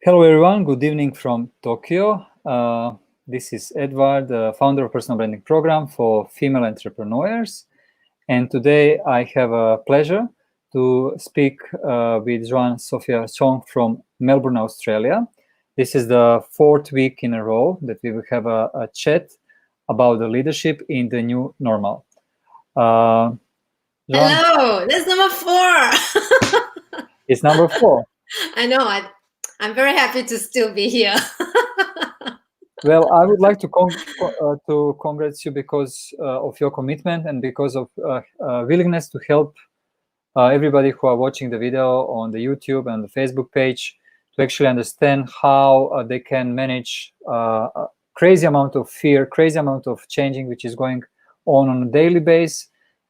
Hello, everyone. Good evening from Tokyo. This is Edward, the founder of Personal Branding Program for female entrepreneurs. And today I have a pleasure to speak with Joanne Sofia Chong from Melbourne, Australia. This is the fourth week in a row that we will have a chat about the leadership in the new normal. Joanne, Hello, that's number 4. it's number 4. I know. I'm very happy to still be here. Well, I would like to congratulate you because of your commitment and because of willingness to help everybody who are watching the video on the YouTube and the Facebook page to actually understand how they can manage a crazy amount of fear, crazy amount of changing, which is going on a daily basis.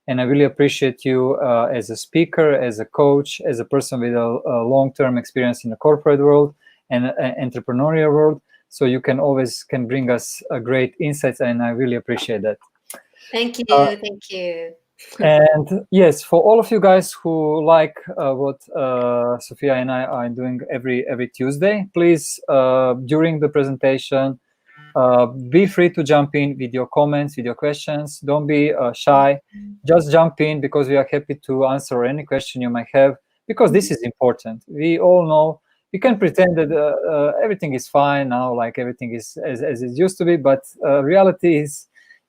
And I really appreciate you as a speaker, as a coach, as a person with a long-term experience in the corporate world and entrepreneurial world. So you can always bring us great insights, and I really appreciate that. Thank you. Thank you. And yes, for all of you guys who like what Sophia and I are doing every Tuesday, please, during the presentation, be free to jump in with your comments, with your questions. Don't be shy. Just jump in, because we are happy to answer any question you might have, because this is important. We all know we can pretend that everything is fine now, like everything is as it used to be, but reality is,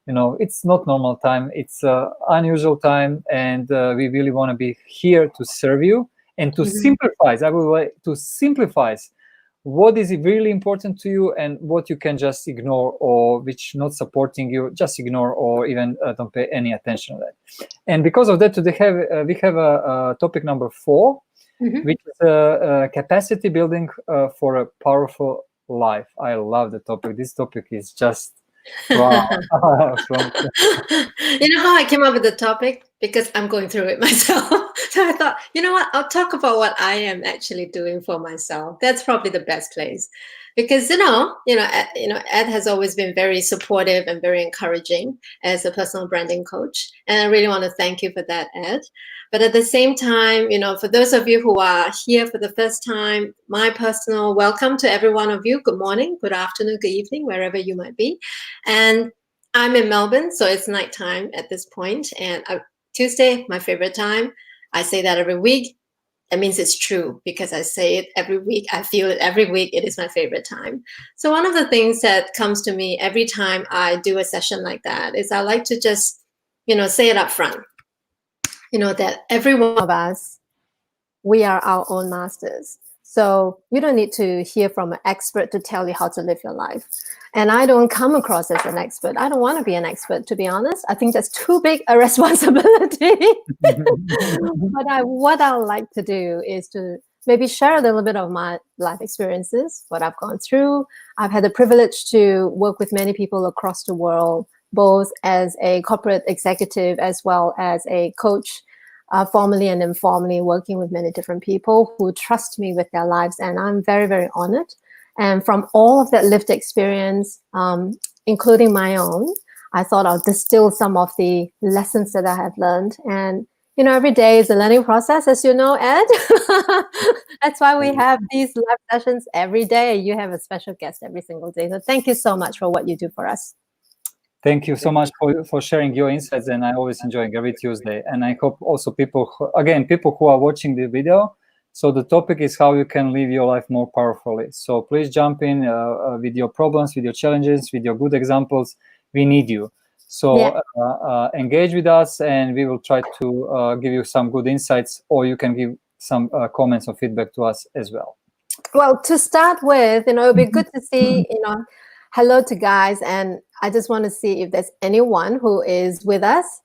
it's not normal time. It's unusual time, and we really want to be here to serve you and to simplify. I would like to simplify what is really important to you and what you can just ignore, or which not supporting you, just ignore, or even don't pay any attention to that. And because of that, today we have a topic number 4, which is capacity building for a powerful life. I love the topic. This topic is just wow. You know how I came up with the topic? Because I'm going through it myself. So I thought, you know what? I'll talk about what I am actually doing for myself. That's probably the best place. Because Ed has always been very supportive and very encouraging as a personal branding coach, and I really want to thank you for that, Ed. But at the same time, for those of you who are here for the first time, my personal welcome to every one of you. Good morning, good afternoon, good evening, wherever you might be. And I'm in Melbourne, so it's nighttime at this point. And Tuesday, my favorite time. I say that every week. That means it's true, because I say it every week. I feel it every week. It is my favorite time. So one of the things that comes to me every time I do a session like that is I like to just, say it up front. That every one of us, we are our own masters. So you don't need to hear from an expert to tell you how to live your life. And I don't come across as an expert. I don't want to be an expert, to be honest. I think that's too big a responsibility. But what I would like to do is to maybe share a little bit of my life experiences, what I've gone through. I've had the privilege to work with many people across the world, both as a corporate executive as well as a coach, formally and informally, working with many different people who trust me with their lives. And I'm very, very honored. And from all of that lived experience, including my own, I thought I'll distill some of the lessons that I have learned. And, every day is a learning process, as you know, Ed. That's why we have these live sessions every day. You have a special guest every single day. So thank you so much for what you do for us. Thank you so much for sharing your insights, and I always enjoy every Tuesday. And I hope also people who are watching the video, so the topic is how you can live your life more powerfully. So please jump in with your problems, with your challenges, with your good examples. We need you. So engage with us, and we will try to give you some good insights, or you can give some comments or feedback to us as well. Well, to start with, it would be good to see, hello to guys, and I just want to see if there's anyone who is with us.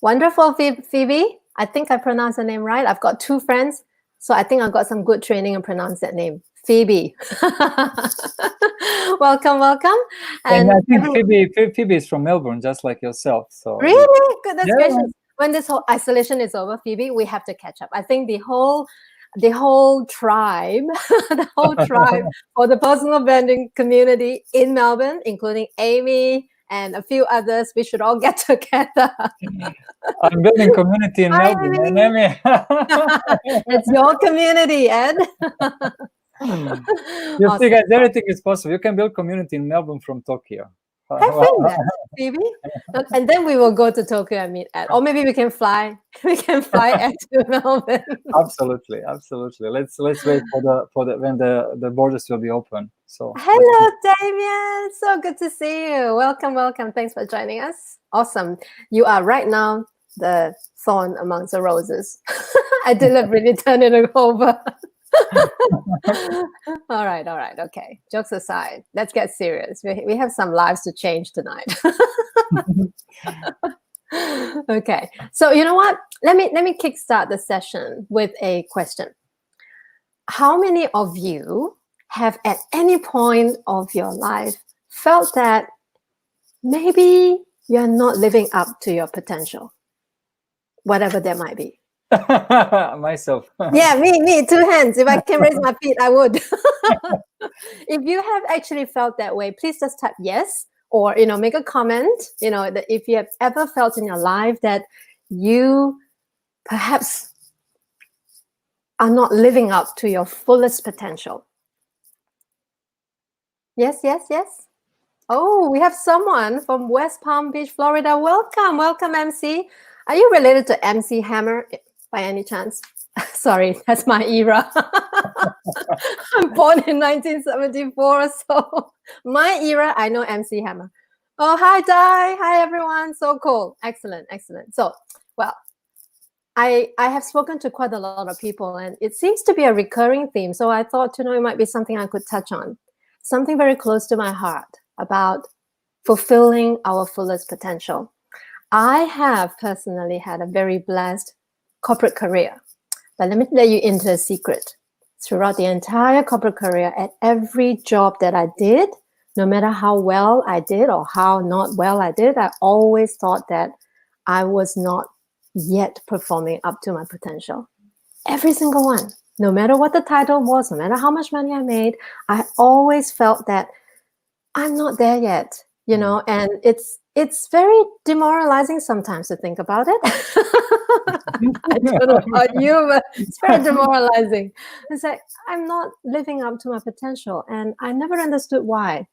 Wonderful, Phoebe. I think I pronounced her name right. I've got 2 friends, so I think I've got some good training and pronounce that name. Phoebe. Welcome. And I think Phoebe is from Melbourne, just like yourself. So really? Goodness gracious. When this whole isolation is over, Phoebe, we have to catch up. I think the whole tribe, for the personal branding community in Melbourne, including Amy and a few others, we should all get together. I'm building community in Melbourne. It's your community, Ed. You see, Awesome. guys, everything is possible. You can build community in Melbourne from Tokyo. Have fun then, Phoebe. And then we will go to Tokyo and meet Ed. Or maybe we can fly. We can fly Ed to Melbourne. Absolutely, absolutely. Let's wait for the when the borders will be open. So hello, Damien. So good to see you. Welcome, welcome. Thanks for joining us. Awesome. You are right now the thorn amongst the roses. I deliberately turn it over. All right. Okay. Jokes aside, let's get serious. We have some lives to change tonight. Okay. So you know what? Let me kickstart the session with a question. How many of you have at any point of your life felt that maybe you're not living up to your potential, whatever that might be? Myself. Yeah, me, 2 hands. If I can raise my feet, I would. If you have actually felt that way, please just type yes, or make a comment. That if you have ever felt in your life that you perhaps are not living up to your fullest potential. Yes. Oh, we have someone from West Palm Beach, Florida. Welcome, MC. Are you related to MC Hammer by any chance? Sorry, that's my era. I'm born in 1974, so my era, I know MC Hammer. Oh, hi, Di. Hi, everyone. So cool. Excellent. So, well, I have spoken to quite a lot of people, and it seems to be a recurring theme. So I thought, it might be something I could touch on. Something very close to my heart about fulfilling our fullest potential. I have personally had a very blessed corporate career. But let me let you into a secret. Throughout the entire corporate career, at every job that I did, no matter how well I did or how not well I did, I always thought that I was not yet performing up to my potential. Every single one. No matter what the title was, no matter how much money I made, I always felt that I'm not there yet, and it's very demoralizing sometimes to think about it. I don't know about you, but it's very demoralizing. It's like, I'm not living up to my potential, and I never understood why.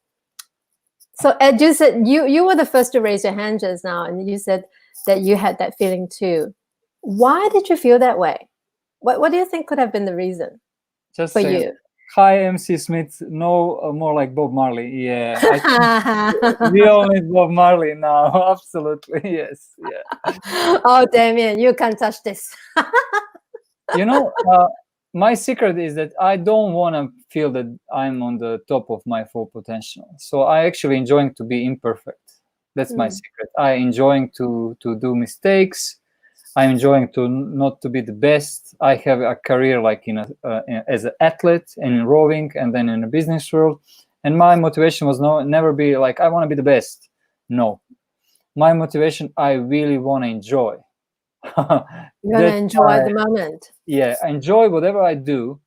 So Ed, you said you were the first to raise your hand just now, and you said that you had that feeling too. Why did you feel that way? What do you think could have been the reason Just for saying. you? Hi, MC Smith. No, more like Bob Marley. Yeah, we all need Bob Marley now. Absolutely, yes. Yeah. Oh, Damien, you can't touch this. My secret is that I don't want to feel that I'm on the top of my full potential. So I actually enjoying to be imperfect. That's my secret. I enjoying to do mistakes. I'm enjoying to not to be the best. I have a career like as an athlete and in rowing, and then in the business world. And my motivation was never be like I want to be the best. No, my motivation, I really want to enjoy. You want to enjoy the moment. Yeah, enjoy whatever I do,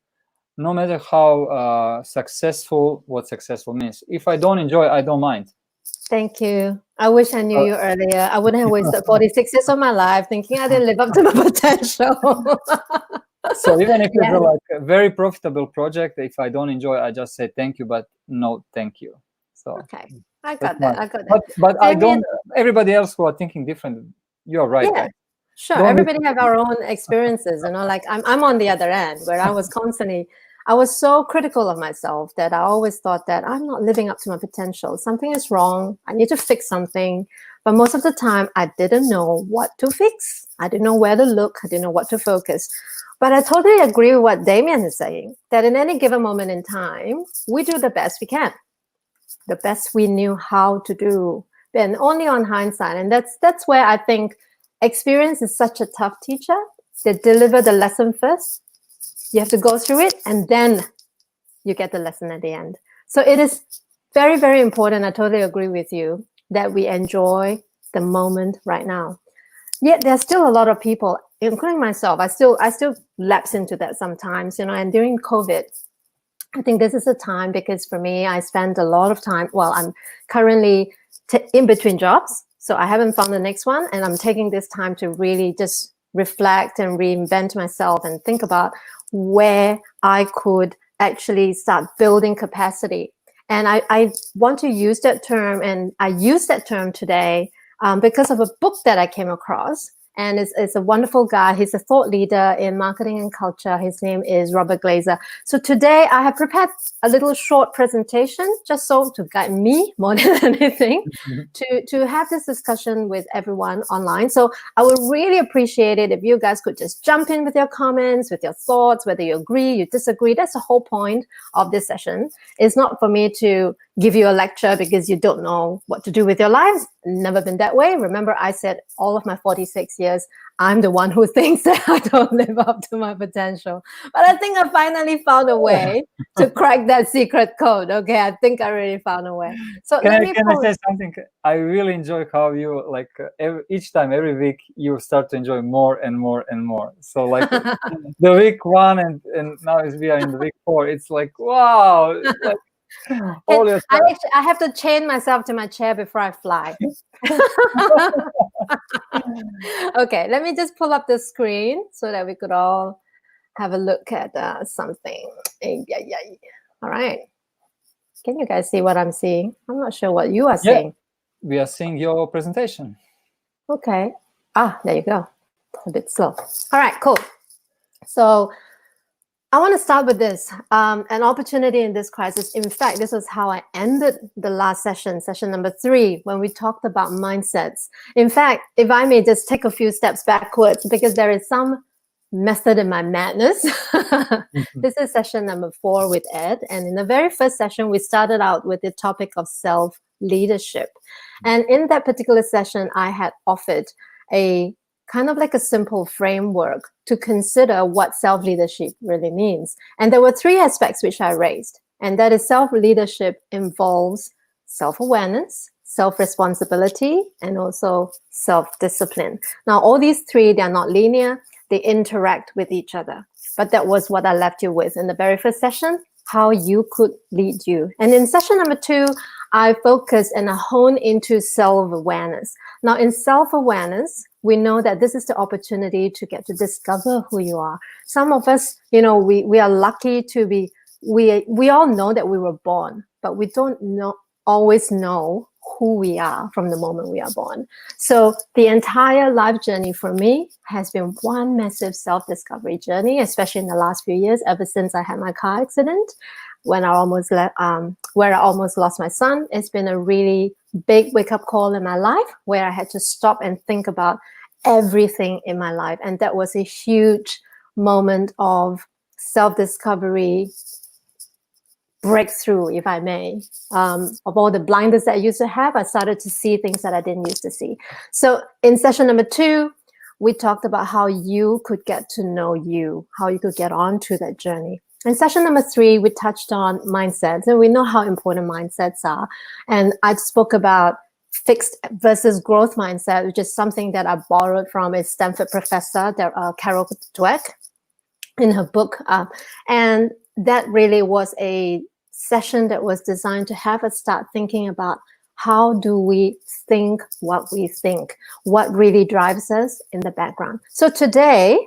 no matter how successful. What successful means. If I don't enjoy, I don't mind. Thank you. I wish I knew you earlier. I wouldn't have wasted 46 years of my life thinking I didn't live up to my potential. So even if it's like a very profitable project, if I don't enjoy, I just say thank you, but no thank you. So okay, I got that. But I don't. Everybody else who are thinking different, you are right. Yeah, sure. Everybody have our own experiences. Like I'm on the other end where I was so critical of myself that I always thought that I'm not living up to my potential. Something is wrong. I need to fix something. But most of the time, I didn't know what to fix. I didn't know where to look. I didn't know what to focus. But I totally agree with what Damien is saying, that in any given moment in time, we do the best we can, the best we knew how to do, and only on hindsight. And that's where I think experience is such a tough teacher. They deliver the lesson first. You have to go through it, and then you get the lesson at the end. So it is very, very important. I totally agree with you that we enjoy the moment right now. Yet there's still a lot of people, including myself, I still lapse into that sometimes, and during COVID, I think this is a time because for me, I spend a lot of time, well, I'm currently in between jobs, so I haven't found the next one, and I'm taking this time to really just reflect and reinvent myself and think about where I could actually start building capacity. And I want to use that term, and I use that term today because of a book that I came across. And it's a wonderful guy. He's a thought leader in marketing and culture. His name is Robert Glazer. So today I have prepared a little short presentation just so to guide me more than anything to have this discussion with everyone online. So I would really appreciate it if you guys could just jump in with your comments, with your thoughts, whether you agree, you disagree. That's the whole point of this session. It's not for me to give you a lecture because you don't know what to do with your lives. Never been that way. Remember, I said all of my 46 years, I'm the one who thinks that I don't live up to my potential. But I think I finally found a way to crack that secret code. Okay, I think I really found a way. So can I say something? I really enjoy how you each time, every week, you start to enjoy more and more and more. So like the week 1 and now we are in the week 4. It's like, wow. Like, I have to chain myself to my chair before I fly. Okay, let me just pull up the screen so that we could all have a look at something. All right. Can you guys see what I'm seeing? I'm not sure what you are seeing. We are seeing your presentation. Okay. There you go. A bit slow. All right, cool. So I want to start with this, an opportunity in this crisis. In fact, this is how I ended the last session number 3, when we talked about mindsets. In fact, if I may just take a few steps backwards, because there is some method in my madness. This is session number 4 with Ed. And in the very first session, we started out with the topic of self-leadership. And in that particular session, I had offered a kind of like a simple framework to consider what self-leadership really means. And there were 3 aspects which I raised. And that is self-leadership involves self-awareness, self-responsibility, and also self-discipline. Now, all these 3, they are not linear. They interact with each other. But that was what I left you with in the very first session, how you could lead you. And in session number 2, I focus and I hone into self-awareness. Now, in self-awareness, we know that this is the opportunity to get to discover who you are. Some of us, we are lucky to be, we all know that we were born, but we don't always know who we are from the moment we are born. So the entire life journey for me has been one massive self-discovery journey, especially in the last few years, ever since I had my car accident, when I almost where I almost lost my son. It's been a really big wake-up call in my life where I had to stop and think about everything in my life. And that was a huge moment of self-discovery, breakthrough, if I may. Of all the blinders that I used to have, I started to see things that I didn't used to see. So in session number 2, we talked about how you could get to know you, how you could get onto that journey. In session number 3, we touched on mindsets, and we know how important mindsets are. And I spoke about fixed versus growth mindset, which is something that I borrowed from a Stanford professor, Carol Dweck, in her book. And that really was a session that was designed to have us start thinking about how do we think what we think, what really drives us in the background. So today,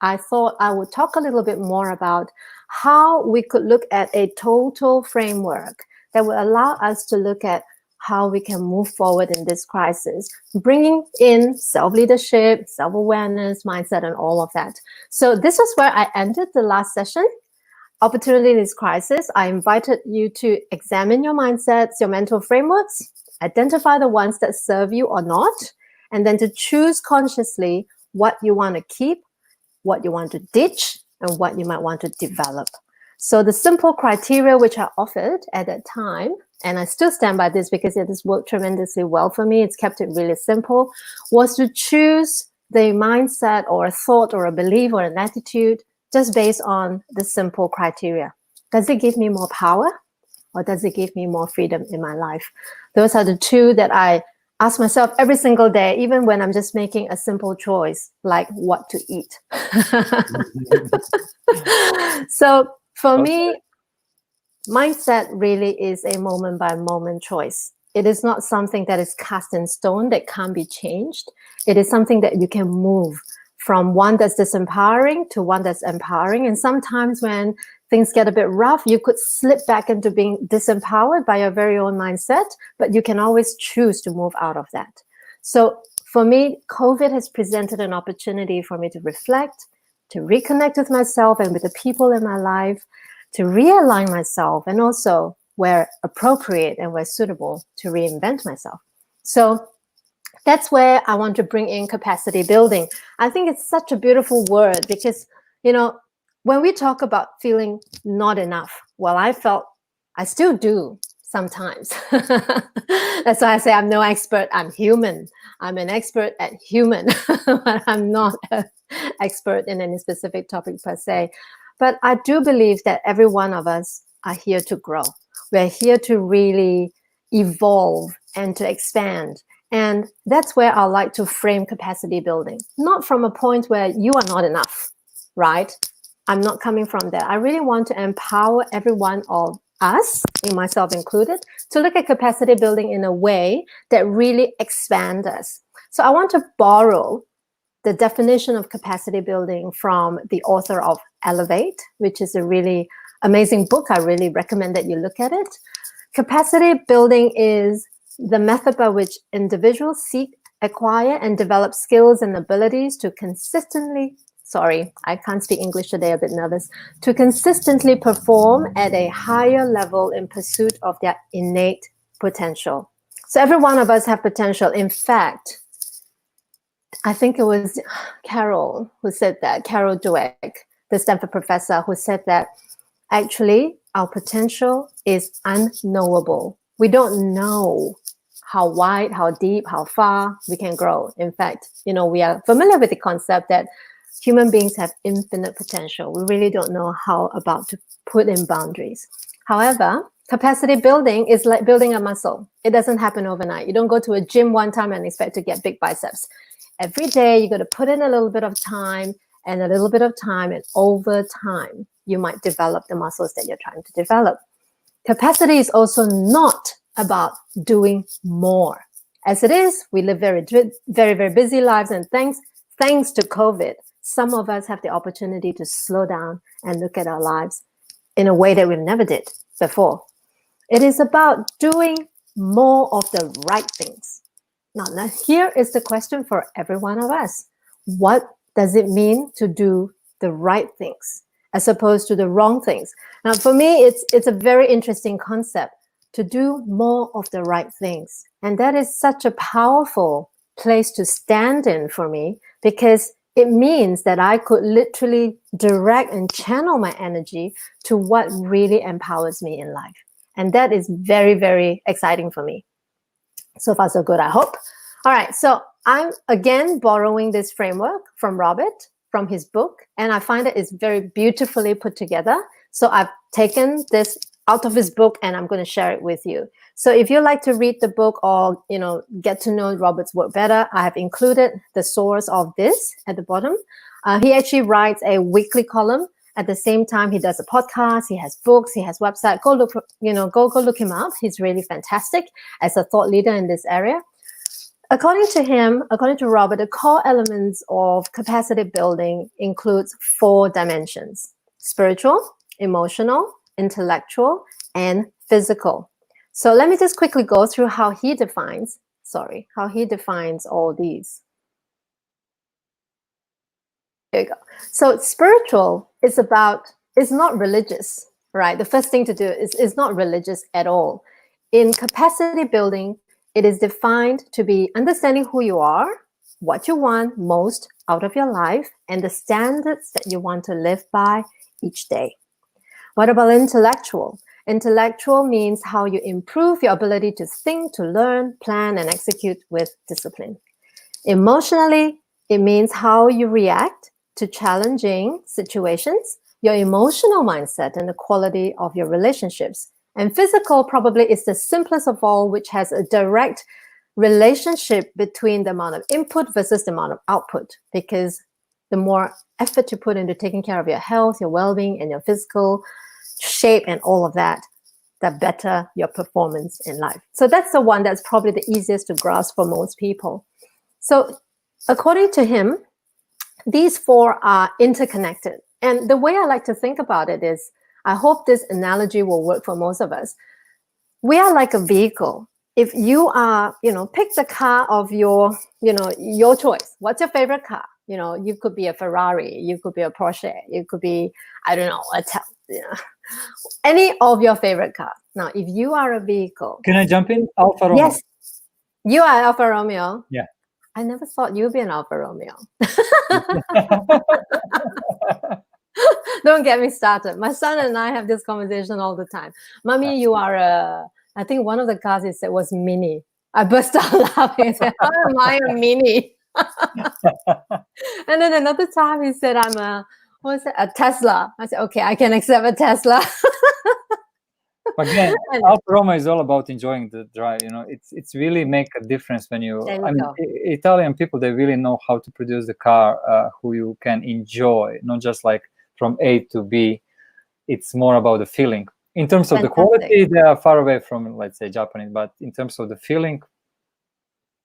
I thought I would talk a little bit more about how we could look at a total framework that will allow us to look at how we can move forward in this crisis, bringing in self-leadership, self-awareness, mindset, and all of that. So this is where I ended the last session. Opportunity in this crisis, I invited you to examine your mindsets, your mental frameworks, identify the ones that serve you or not, and then to choose consciously what you want to keep, what you want to ditch, and what you might want to develop. So the simple criteria which I offered at that time, and I still stand by this because it has worked tremendously well for me, it's kept it really simple, was to choose the mindset or a thought or a belief or an attitude just based on the simple criteria. Does it give me more power, or does it give me more freedom in my life? Those are the 2 that I ask myself every single day, even when I'm just making a simple choice, like what to eat. So for me, mindset really is a moment-by-moment choice. It is not something that is cast in stone that can't be changed. It is something that you can move from one that's disempowering to one that's empowering. And sometimes when things get a bit rough, you could slip back into being disempowered by your very own mindset, but you can always choose to move out of that. So for me, COVID has presented an opportunity for me to reflect, to reconnect with myself and with the people in my life, to realign myself, and also, where appropriate and where suitable, to reinvent myself. So that's where I want to bring in capacity building. I think it's such a beautiful word because, you know, when we talk about feeling not enough, well, I still do sometimes. That's why I say I'm no expert, I'm human. I'm an expert at human, but I'm not an expert in any specific topic per se. But I do believe that every one of us are here to grow. We're here to really evolve and to expand. And that's where I like to frame capacity building, not from a point where you are not enough, right? I'm not coming from there. I really want to empower every one of us, and myself included, to look at capacity building in a way that really expands us. So I want to borrow the definition of capacity building from the author of Elevate, which is a really amazing book. I really recommend that you look at it. Capacity building is the method by which individuals seek, acquire, and develop skills and abilities to consistently, sorry, I can't speak English today, a bit nervous, to consistently perform at a higher level in pursuit of their innate potential. So every one of us have potential. In fact, I think it was Carol who said that, Carol Dweck, the Stanford professor, who said that actually our potential is unknowable. We don't know how wide, how deep, how far we can grow. In fact, you know, we are familiar with the concept that human beings have infinite potential. We really don't know how about to put in boundaries. However, capacity building is like building a muscle. It doesn't happen overnight. You don't go to a gym one time and expect to get big biceps. Every day, you got to put in a little bit of time and a little bit of time, and over time, you might develop the muscles that you're trying to develop. Capacity is also not about doing more. As it is, we live very, very busy lives, and thanks to COVID, some of us have the opportunity to slow down and look at our lives in a way that we never did before. It is about doing more of the right things. Now, here is the question for every one of us. What does it mean to do the right things as opposed to the wrong things? Now, for me, it's a very interesting concept, to do more of the right things. And that is such a powerful place to stand in for me, because it means that I could literally direct and channel my energy to what really empowers me in life. And that is very, very exciting for me. So far, so good, I hope. All right, so I'm again borrowing this framework from Robert, from his book, and I find that it's very beautifully put together. So I've taken this out of his book and I'm going to share it with you. So if you like to read the book or, you know, get to know Robert's work better, I have included the source of this at the bottom. He actually writes a weekly column. At the same time, he does a podcast, he has books, he has website. Go look, go look him up. He's really fantastic as a thought leader in this area. According to him, according to Robert, the core elements of capacity building includes 4 dimensions: spiritual, emotional, intellectual, and physical. So let me just quickly go through how he defines all these. Here you go. So spiritual is not religious, right? The first thing to do is not religious at all. In capacity building, it is defined to be understanding who you are, what you want most out of your life, and the standards that you want to live by each day. What about intellectual? Intellectual means how you improve your ability to think, to learn, plan, and execute with discipline. Emotionally, it means how you react to challenging situations, your emotional mindset, and the quality of your relationships. And physical probably is the simplest of all, which has a direct relationship between the amount of input versus the amount of output, because the more effort you put into taking care of your health, your well-being, and your physical shape and all of that, the better your performance in life. So that's the one that's probably the easiest to grasp for most people. So according to him, these four are interconnected. And the way I like to think about it is, I hope this analogy will work for most of us. We are like a vehicle. If you are, pick the car of your choice. What's your favorite car? You could be a Ferrari, you could be a Porsche, you could be, I don't know, any of your favorite car. Now, if you are a vehicle. Can I jump in? Alfa Romeo. Yes. You are Alfa Romeo. Yeah. I never thought you'd be an Alfa Romeo. Don't get me started. My son and I have this conversation all the time. Mommy, you are I think one of the cars he said was Mini. I burst out laughing and said, how am I a Mini? And then another time he said, I'm a Tesla. I said, okay, I can accept a Tesla. Again, Alfa Romeo is all about enjoying the drive. It's really make a difference when Italian people, they really know how to produce the car who you can enjoy, not just like from A to B. It's more about the feeling. In terms of the quality, they are far away from, let's say, Japanese. But in terms of the feeling,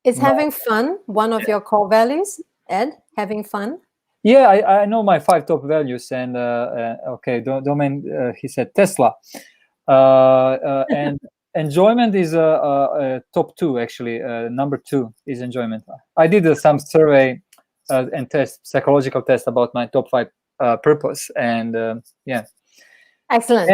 is having fun one of your core values, Ed? Having fun? Yeah, I know my 5 top values, and okay, domain. He said Tesla. And enjoyment is top 2 actually. Number 2 is enjoyment. I did some survey and psychological test about my top 5 purpose, and yeah. Excellent.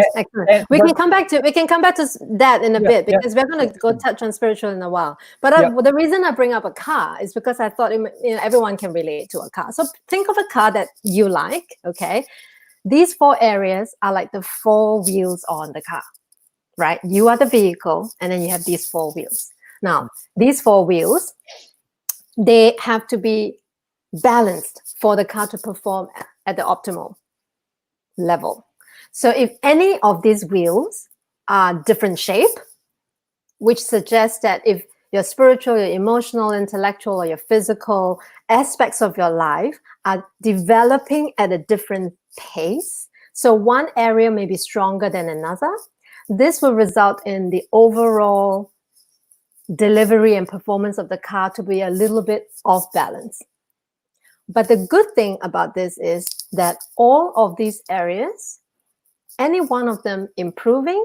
We can come back to that in a bit, because we're going to go touch on spiritual in a while. But the reason I bring up a car is because I thought everyone can relate to a car. So think of a car that you like. Okay. These 4 areas are like the 4 wheels on the car, right? You are the vehicle, and then you have these 4 wheels. Now, these 4 wheels, they have to be balanced for the car to perform at the optimal level. So if any of these wheels are different shape, which suggests that if your spiritual, your emotional, intellectual, or your physical aspects of your life are developing at a different pace, so one area may be stronger than another, this will result in the overall delivery and performance of the car to be a little bit off balance. But the good thing about this is that all of these areas, any one of them improving,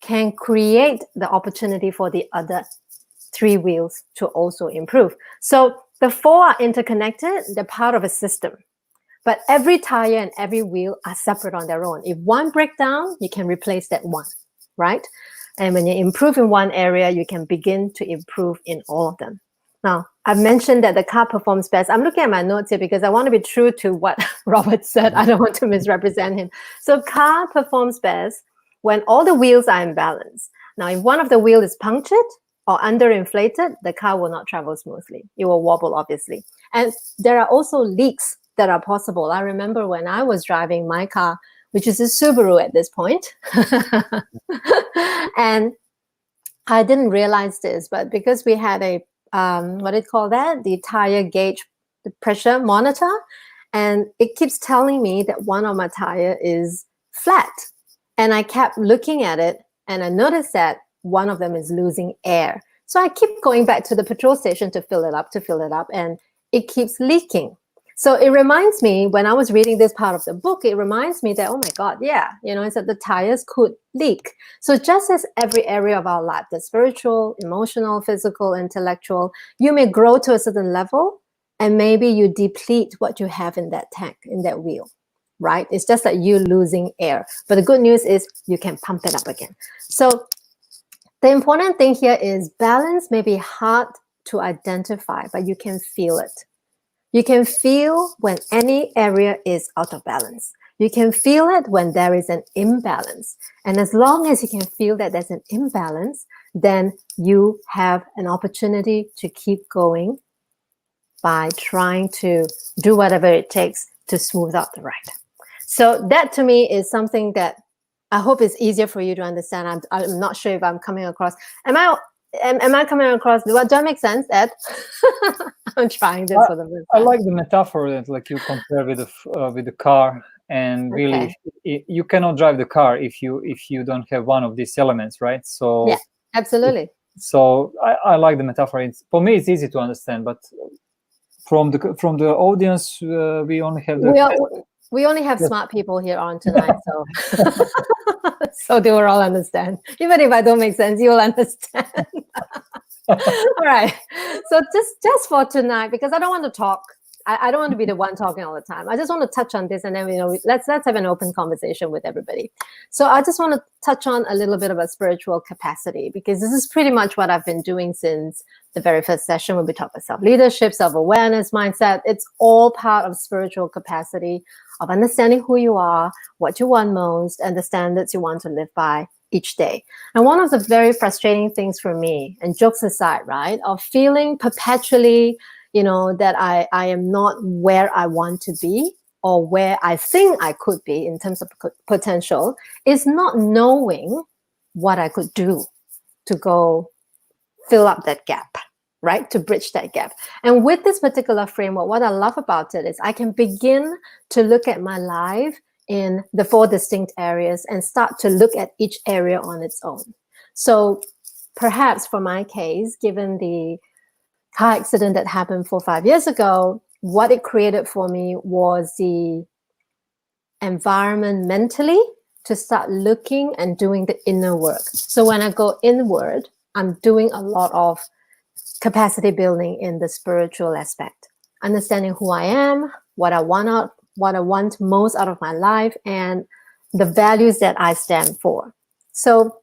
can create the opportunity for the other 3 wheels to also improve. So the 4 are interconnected, they're part of a system. But every tire and every wheel are separate on their own. If one breaks down, you can replace that one, right? And when you improve in one area, you can begin to improve in all of them. Now, I've mentioned that the car performs best. I'm looking at my notes here because I want to be true to what Robert said. I don't want to misrepresent him. So car performs best when all the wheels are in balance. Now, if one of the wheels is punctured or underinflated, the car will not travel smoothly. It will wobble, obviously. And there are also leaks that are possible. I remember when I was driving my car, which is a Subaru at this point, and I didn't realize this, but because we had a what do you call that? The tire gauge, the pressure monitor. And it keeps telling me that one of my tire is flat. And I kept looking at it, and I noticed that one of them is losing air. So I keep going back to the petrol station to fill it up, and it keeps leaking. So it reminds me, when I was reading this part of the book, it reminds me that, oh my God, it's that the tires could leak. So just as every area of our life, the spiritual, emotional, physical, intellectual, you may grow to a certain level, and maybe you deplete what you have in that tank, in that wheel, right? It's just like you losing air. But the good news is you can pump it up again. So the important thing here is balance may be hard to identify, but you can feel it. You can feel when any area is out of balance. You can feel it when there is an imbalance. And as long as you can feel that there's an imbalance, then you have an opportunity to keep going by trying to do whatever it takes to smooth out the ride. So that to me is something that I hope is easier for you to understand. I'm not sure if I'm coming across. Am I coming across? Do I make sense, Ed? I'm trying this for the first time. I like the metaphor that, like, you compare with the car, and really, you cannot drive the car if you don't have one of these elements, right? So yeah, absolutely. So I like the metaphor. For me, it's easy to understand, but from the audience, we only have the we only have smart people here on tonight, so so they will all understand. Even if I don't make sense, you will understand. All right. So just for tonight, because I don't want to talk. I don't want to be the one talking all the time. I just want to touch on this, and then let's have an open conversation with everybody. So I just want to touch on a little bit about spiritual capacity, because this is pretty much what I've been doing since the very first session when we talk about self-leadership, self-awareness, mindset. It's all part of spiritual capacity, of understanding who you are, what you want most, and the standards you want to live by each day. And one of the very frustrating things for me, and jokes aside, right, of feeling perpetually, that I am not where I want to be or where I think I could be in terms of potential, is not knowing what I could do to go fill up that gap, right? To bridge that gap. And with this particular framework, what I love about it is I can begin to look at my life in the 4 distinct areas and start to look at each area on its own. So perhaps for my case, given the car accident that happened 4 or 5 years ago, what it created for me was the environment mentally to start looking and doing the inner work. So when I go inward, I'm doing a lot of capacity building in the spiritual aspect, understanding who I am, what I want most out of my life, and the values that I stand for. So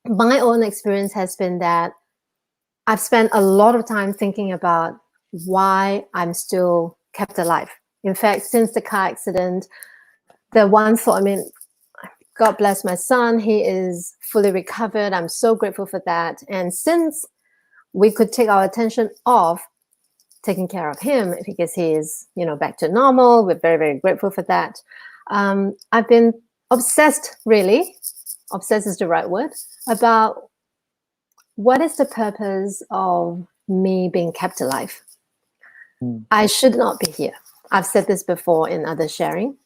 my own experience has been that I've spent a lot of time thinking about why I'm still kept alive. In fact, since the car accident, the one thought, God bless my son, he is fully recovered. I'm so grateful for that. And since we could take our attention off taking care of him because he is, back to normal, we're very, very grateful for that. I've been obsessed, really, obsessed is the right word, about what is the purpose of me being kept alive? I should not be here. I've said this before in other sharing.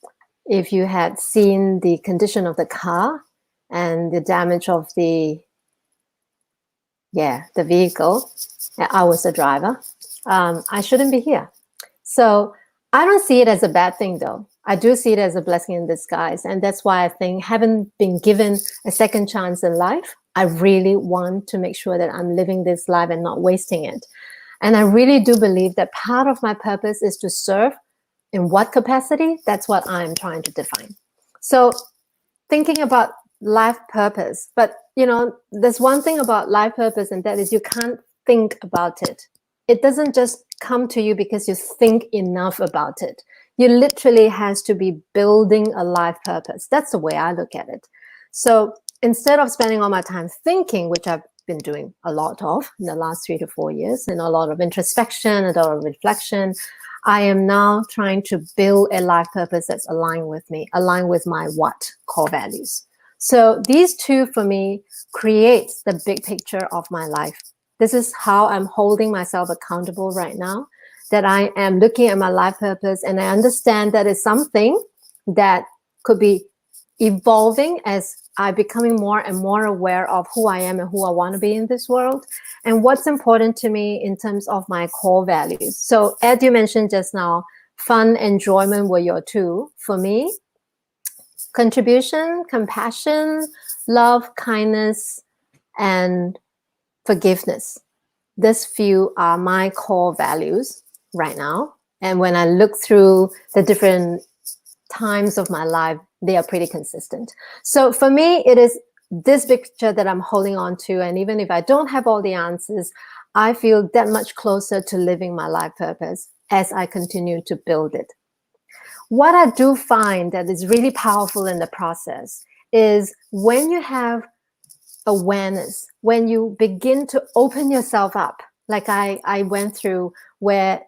If you had seen the condition of the car and the damage of the vehicle, I was the driver, I shouldn't be here. So I don't see it as a bad thing, though. I do see it as a blessing in disguise. And that's why I think, having been given a second chance in life, I really want to make sure that I'm living this life and not wasting it. And I really do believe that part of my purpose is to serve. In what capacity? That's what I'm trying to define. So thinking about life purpose, but there's one thing about life purpose, and that is you can't think about it. It doesn't just come to you because you think enough about it. You literally has to be building a life purpose. That's the way I look at it. So instead of spending all my time thinking, which I've been doing a lot of in the last 3 to 4 years, and a lot of introspection, a lot of reflection, I am now trying to build a life purpose that's aligned with me, aligned with my what? Core values. So these two for me creates the big picture of my life. This is how I'm holding myself accountable right now, that I am looking at my life purpose, and I understand that it's something that could be evolving as I'm becoming more and more aware of who I am and who I want to be in this world, and what's important to me in terms of my core values. So as you mentioned just now, fun, enjoyment were your two. For me, contribution, compassion, love, kindness, and forgiveness. These few are my core values right now. And when I look through the different times of my life, they are pretty consistent. So for me, it is this picture that I'm holding on to. And even if I don't have all the answers, I feel that much closer to living my life purpose as I continue to build it. What I do find that is really powerful in the process is when you have awareness, when you begin to open yourself up, like I went through, where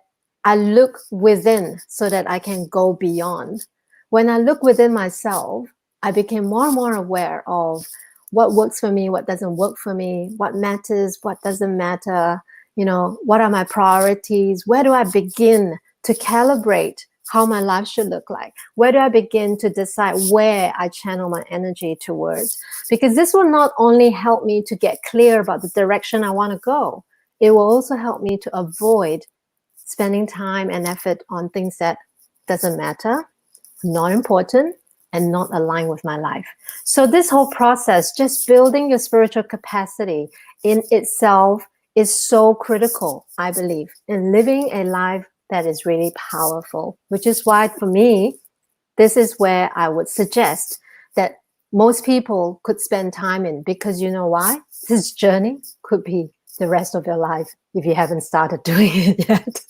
I look within so that I can go beyond. When I look within myself, I became more and more aware of what works for me, what doesn't work for me, what matters, what doesn't matter, what are my priorities, where do I begin to calibrate how my life should look like? Where do I begin to decide where I channel my energy towards? Because this will not only help me to get clear about the direction I want to go, it will also help me to avoid spending time and effort on things that doesn't matter, not important, and not aligned with my life. So this whole process, just building your spiritual capacity in itself is so critical, I believe, in living a life that is really powerful, which is why for me, this is where I would suggest that most people could spend time in, because you know why? This journey could be the rest of your life if you haven't started doing it yet.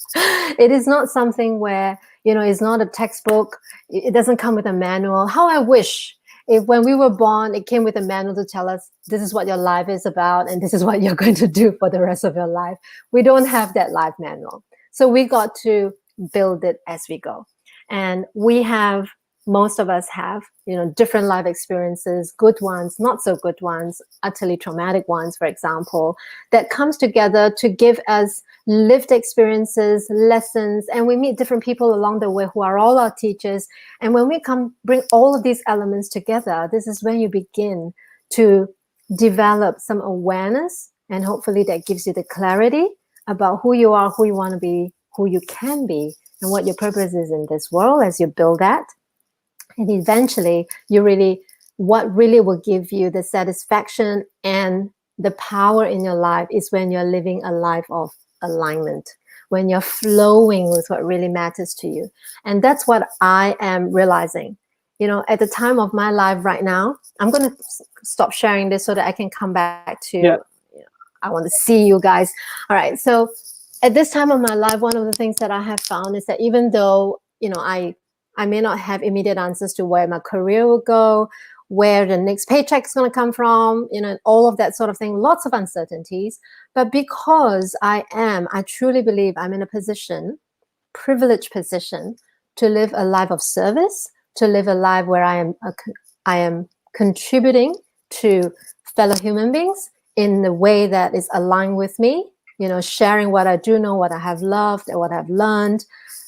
It is not something where, it's not a textbook. It doesn't come with a manual. How I wish if when we were born, it came with a manual to tell us this is what your life is about and this is what you're going to do for the rest of your life. We don't have that life manual. So we got to build it as we go. And most of us have, different life experiences, good ones, not so good ones, utterly traumatic ones, for example, that comes together to give us lived experiences, lessons, and we meet different people along the way who are all our teachers. And when we bring all of these elements together, this is when you begin to develop some awareness, and hopefully that gives you the clarity about who you are, who you want to be, who you can be, and what your purpose is in this world as you build that. And eventually, what really will give you the satisfaction and the power in your life is when you're living a life of alignment, when you're flowing with what really matters to you. And that's what I am realizing. At the time of my life right now, I'm going to stop sharing this so that I can come back to, I want to see you guys. All right. So at this time of my life, one of the things that I have found is that even though, I may not have immediate answers to where my career will go, where the next paycheck is going to come from, all of that sort of thing, lots of uncertainties. But because I truly believe I'm in a privileged position to live a life of service, to live a life where I am contributing to fellow human beings in the way that is aligned with me, sharing what I do know, what I have loved and what I've learned.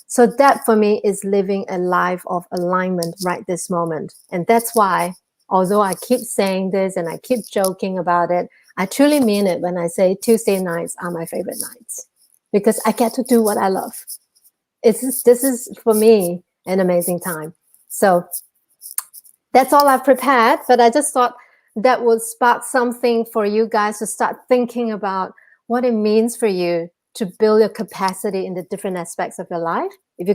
So that for me is living a life of alignment right this moment. And that's why, although I keep saying this and I keep joking about it, I truly mean it when I say Tuesday nights are my favorite nights, because I get to do what I love. This is for me an amazing time. So that's all I've prepared, but I just thought that would spark something for you guys to start thinking about what it means for you to build your capacity in the different aspects of your life. If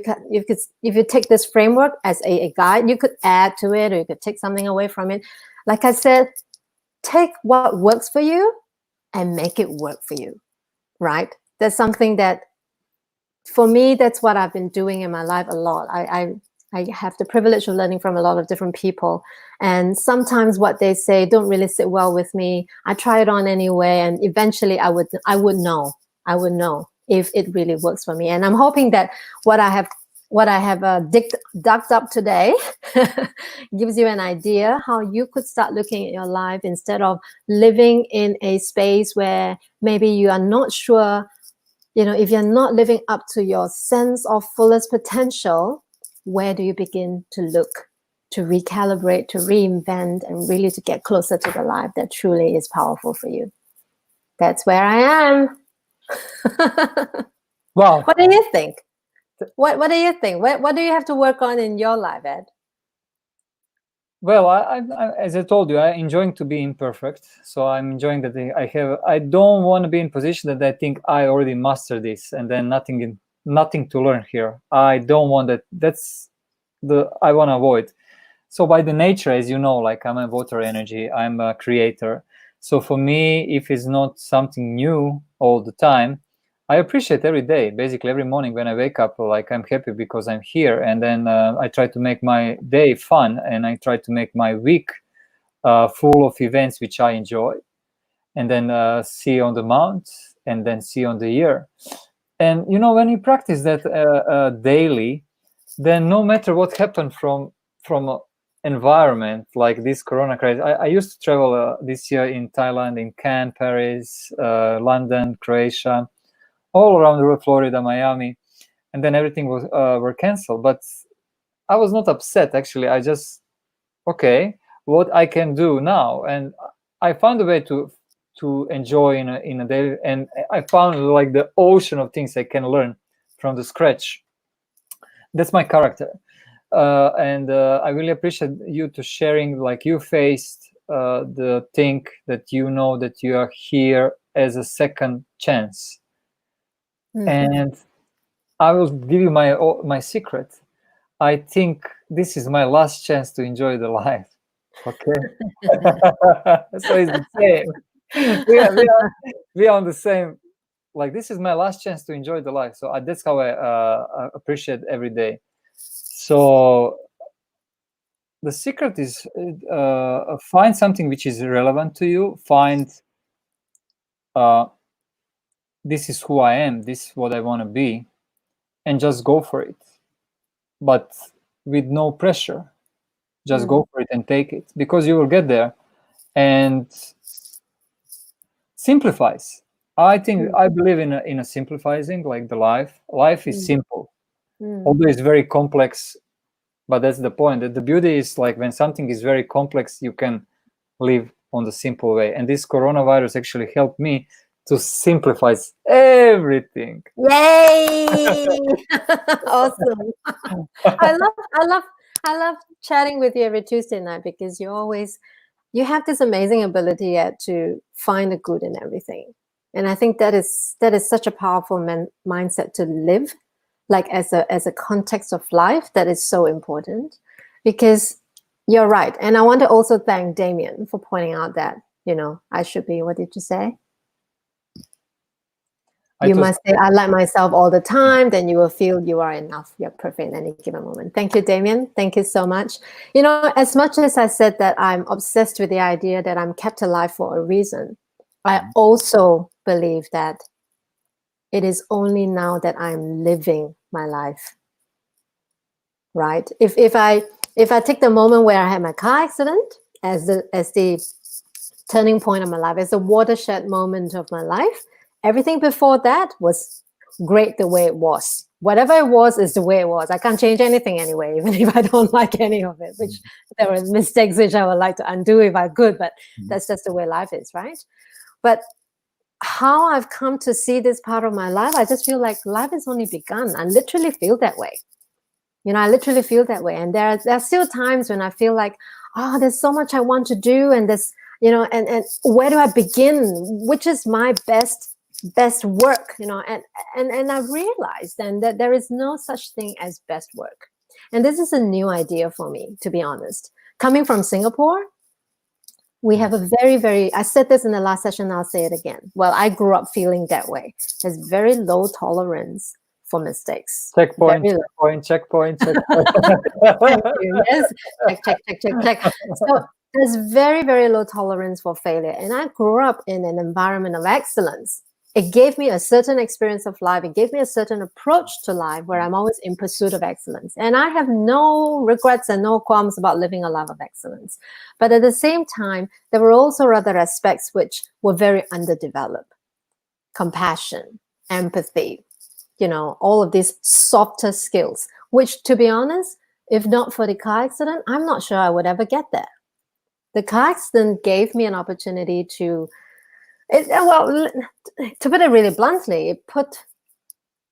you take this framework as a guide, you could add to it or you could take something away from it. Like I said, take what works for you and make it work for you, right? That's something that, for me, that's what I've been doing in my life a lot. I have the privilege of learning from a lot of different people. And sometimes what they say don't really sit well with me. I try it on anyway, and eventually I would know if it really works for me. And I'm hoping that what I have dug up today gives you an idea how you could start looking at your life instead of living in a space where maybe you are not sure, if you're not living up to your sense of fullest potential. Where do you begin to look, to recalibrate, to reinvent, and really to get closer to the life that truly is powerful for you? That's where I am. Wow. What do you think? What do you think? What do you have to work on in your life, Ed? Well, I as I told you, I'm enjoying to be imperfect. So I'm enjoying that I don't want to be in position that I think I already mastered this and then nothing to learn here. I don't want that. I want to avoid. So by the nature, as you know, like I'm a water energy, I'm a creator. So for me, if it's not something new all the time, I appreciate every day. Basically, every morning when I wake up, like I'm happy because I'm here, and then I try to make my day fun, and I try to make my week full of events which I enjoy, and then see on the month, and then see on the year. And when you practice that daily, then no matter what happened from environment like this corona crisis. I used to travel this year in Thailand, in Cannes, Paris, London, Croatia, all around the world, Florida, Miami, and then everything was were canceled. But I was not upset, actually. I just, okay, what I can do now, and I found a way to enjoy in a daily, and I found like the ocean of things I can learn from the scratch. That's my character. And I really appreciate you to sharing, like, you faced the thing that you know that you are here as a second chance. And I will give you my secret. I think this is my last chance to enjoy the life. Okay. So it's the same. We are on the same. Like, this is my last chance to enjoy the life. So that's how I appreciate every day. So the secret is find something which is relevant to you. Find this is who I am. This is what I want to be, and just go for it. But with no pressure. Just go for it and take it, because you will get there. And simplifies. I believe in a simplifying, like the life. Life is simple, although it's very complex. But that's the point. That the beauty is, like, when something is very complex, you can live on the simple way. And this coronavirus actually helped me to simplify everything. Yay! Awesome. I love chatting with you every Tuesday night, because you have this amazing ability to find the good in everything. And I think that is such a powerful mindset to live, like as a context of life. That is so important, because you're right. And I want to also thank Damien for pointing out that, I should be, what did you say? You must say, I like myself all the time, then you will feel you are enough. You're perfect in any given moment. Thank you, Damien. Thank you so much. As much as I said that I'm obsessed with the idea that I'm kept alive for a reason, I also believe that it is only now that I'm living my life. Right? If I take the moment where I had my car accident as the turning point of my life, as a watershed moment of my life, everything before that was great the way it was. Whatever it was is the way it was. I can't change anything anyway, even if I don't like any of it, which there were mistakes which I would like to undo if I could, but that's just the way life is, right? But how I've come to see this part of my life, I just feel like life has only begun. I literally feel that way. I literally feel that way. And there are still times when I feel like, there's so much I want to do, and this, and where do I begin? Which is my best work, and I realized then that there is no such thing as best work. And this is a new idea for me, to be honest. Coming from Singapore, we have a very, very, I said this in the last session, I'll say it again. Well, I grew up feeling that way. There's very low tolerance for mistakes. Checkpoint. Thank you. Yes, check. So there's very, very low tolerance for failure. And I grew up in an environment of excellence. It gave me a certain experience of life. It gave me a certain approach to life where I'm always in pursuit of excellence. And I have no regrets and no qualms about living a life of excellence. But at the same time, there were also other aspects which were very underdeveloped. Compassion, empathy, all of these softer skills, which, to be honest, if not for the car accident, I'm not sure I would ever get there. The car accident gave me an opportunity to put it really bluntly, it put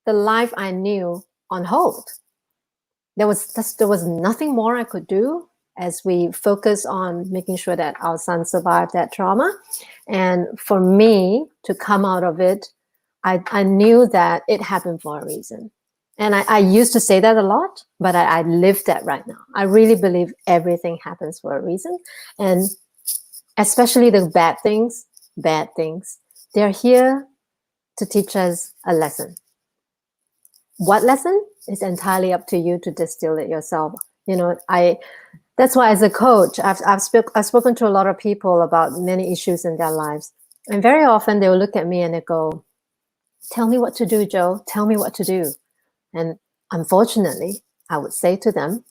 the life I knew on hold. There was nothing more I could do as we focus on making sure that our son survived that trauma. And for me to come out of it, I knew that it happened for a reason. And I used to say that a lot, but I live that right now. I really believe everything happens for a reason. And especially the bad things, they're here to teach us a lesson. What lesson is entirely up to you to distill it yourself. That's why as a coach, I've spoken to a lot of people about many issues in their lives. And very often they will look at me and they go, tell me what to do, Joe. Tell me what to do. And unfortunately, I would say to them,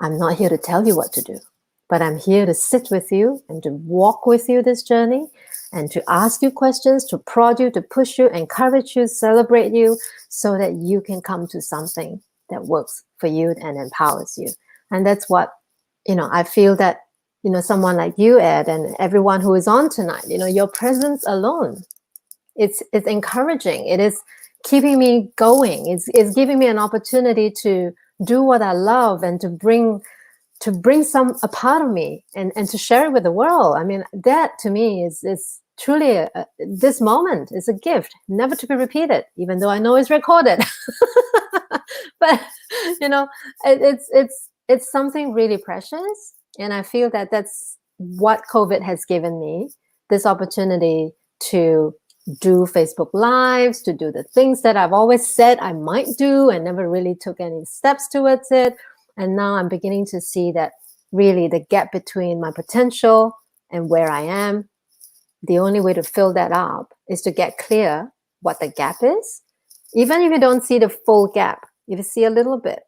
I'm not here to tell you what to do, but I'm here to sit with you and to walk with you this journey and to ask you questions, to prod you, to push you, encourage you, celebrate you, so that you can come to something that works for you and empowers you. And that's what, I feel that, someone like you, Ed, and everyone who is on tonight, your presence alone, it's encouraging. It is, keeping me going. It's giving me an opportunity to do what I love and to bring a part of me and to share it with the world. I mean, that to me is truly this moment is a gift, never to be repeated, even though I know it's recorded. But it's something really precious, and I feel that that's what COVID has given me, this opportunity to do Facebook Lives, to do the things that I've always said I might do and never really took any steps towards it. And now I'm beginning to see that really the gap between my potential and where I am, the only way to fill that up is to get clear what the gap is. Even if you don't see the full gap, if you see a little bit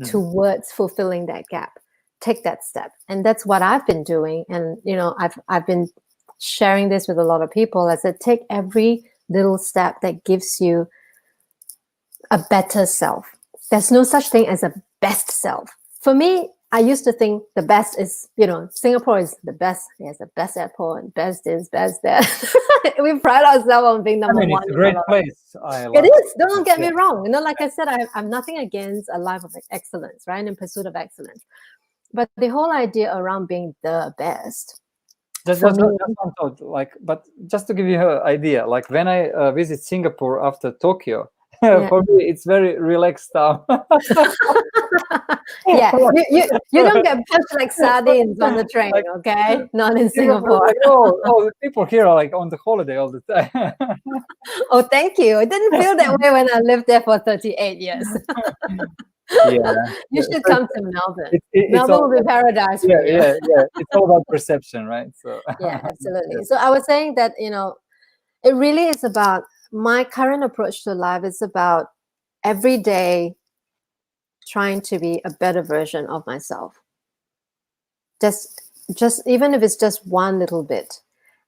towards fulfilling that gap, take that step. And that's what I've been doing. And, I've been sharing this with a lot of people. I said, take every little step that gives you a better self. There's no such thing as a best self. For me, I used to think the best is, Singapore is the best. It has the best airport, and best this, best that. We pride ourselves on being number one. It's a great place. It is. Don't get me wrong. Like I said, I'm nothing against a life of excellence, right? In pursuit of excellence. But the whole idea around being the best. Just one thought, but just to give you an idea, like when I visit Singapore after Tokyo, for me it's very relaxed town. Yeah, you don't get punched like sardines on the train, okay? Not in Singapore. The people here are like on the holiday all the time. Oh, thank you. It didn't feel that way when I lived there for 38 years. Yeah, you should come to Melbourne. Melbourne will be paradise for you. Yeah. It's all about perception, right? So yeah, absolutely. So I was saying that it really is about my current approach to life. It's about every day trying to be a better version of myself. Just even if it's just one little bit.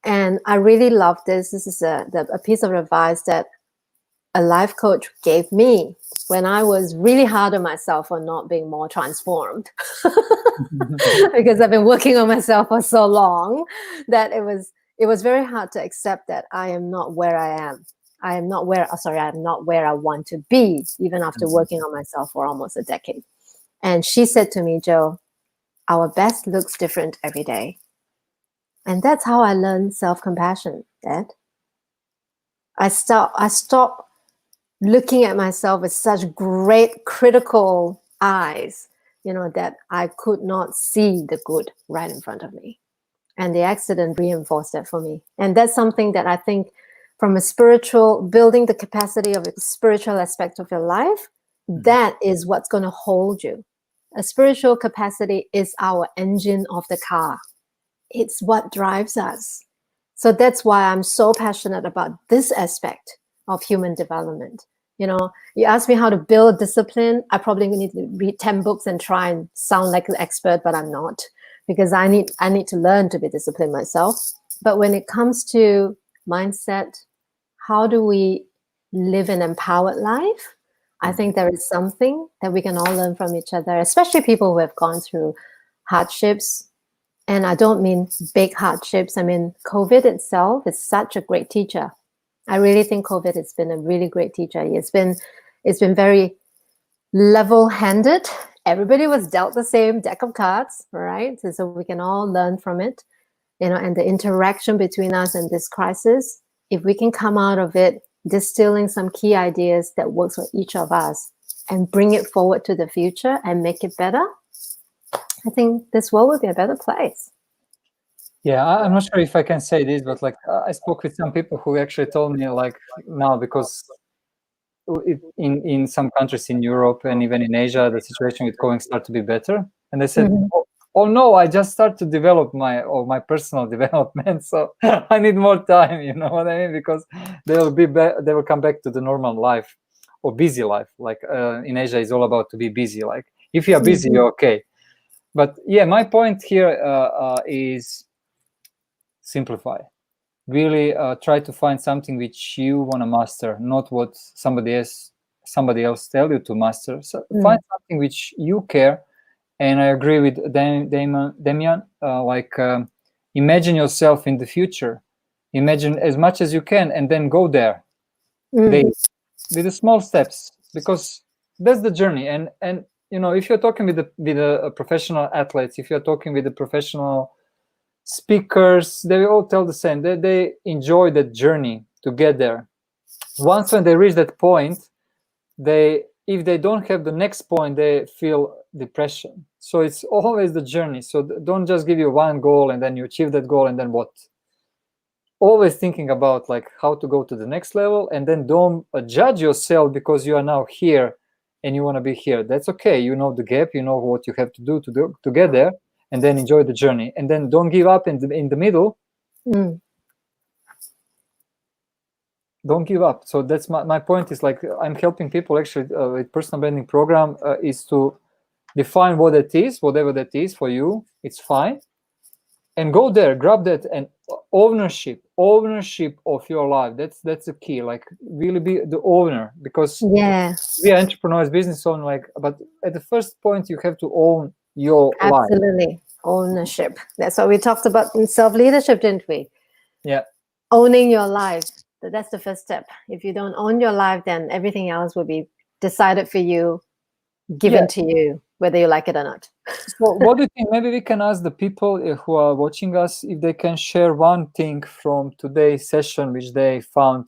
And I really love this. This is a piece of advice that a life coach gave me when I was really hard on myself for not being more transformed. Because I've been working on myself for so long that it was very hard to accept that I am not where I am. I'm not where I want to be, even after working on myself for almost a decade. And she said to me, Jo, our best looks different every day. And that's how I learned self-compassion, Dad. I stopped looking at myself with such great critical eyes, that I could not see the good right in front of me. And the accident reinforced that for me. And that's something that I think from building the capacity of a spiritual aspect of your life, that is what's going to hold you. A spiritual capacity is our engine of the car. It's what drives us. So that's why I'm so passionate about this aspect of human development. You ask me how to build discipline, I probably need to read 10 books and try and sound like an expert, but I'm not, because I need to learn to be disciplined myself. But when it comes to mindset, how do we live an empowered life? I think there is something that we can all learn from each other, especially people who have gone through hardships. And I don't mean big hardships. I mean, COVID itself is such a great teacher. I really think COVID has been a really great teacher. It's been very level-handed. Everybody was dealt the same deck of cards, right? So we can all learn from it, and the interaction between us and this crisis. If we can come out of it distilling some key ideas that works for each of us and bring it forward to the future and make it better, I think this world will be a better place. Yeah, I'm not sure if I can say this, but I spoke with some people who actually told me now, because in some countries in Europe and even in Asia, the situation with COVID started to be better, and they said, "Oh no, I just started to develop my personal development, so I need more time." You know what I mean? Because they will come back to the normal life or busy life. In Asia, it's all about to be busy. Like if you are busy, you're okay. But yeah, my point here is simplify. Really try to find something which you want to master, not what somebody else tell you to master. So find something which you care. And I agree with Damian. Imagine yourself in the future. Imagine as much as you can, and then go there. with the small steps, because that's the journey. And if you're talking with the professional athletes, if you're talking with the professional speakers, they all tell the same. They enjoy that journey to get there. Once when they reach that point, if they don't have the next point, they feel depression. So it's always the journey. So don't just give you one goal and then you achieve that goal and then what? Always thinking about like how to go to the next level, and then don't judge yourself because you are now here and you want to be here. That's okay. You know the gap, you know what you have to do to get there, and then enjoy the journey. And then don't give up in the middle. Don't give up. So that's my point is like I'm helping people actually with personal branding program is to define what it is, whatever that is for you, it's fine. And go there, grab that, and ownership of your life. That's the key. Like really be the owner, because we are entrepreneurs, business owner. Like, but at the first point, you have to own your life. Absolutely, ownership. That's what we talked about in self-leadership, didn't we? Yeah. Owning your life. That's the first step. If you don't own your life, then everything else will be decided for you, given to you, whether you like it or not. So what do you think? Maybe we can ask the people who are watching us if they can share one thing from today's session which they found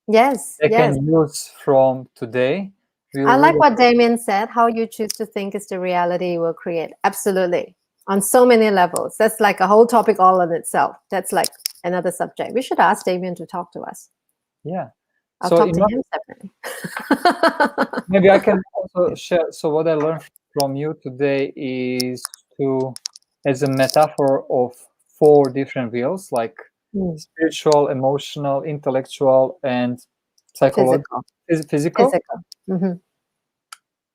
they can use from today. I like what Damien said. How you choose to think is the reality you will create. Absolutely. On so many levels. That's like a whole topic all in itself. That's like another subject. We should ask Damien to talk to us. Yeah. I'll talk to him separately. Maybe I can also share. So what I learned from you today is as a metaphor of 4 different wheels, like spiritual, emotional, intellectual, and psychological. Physical. Mm-hmm.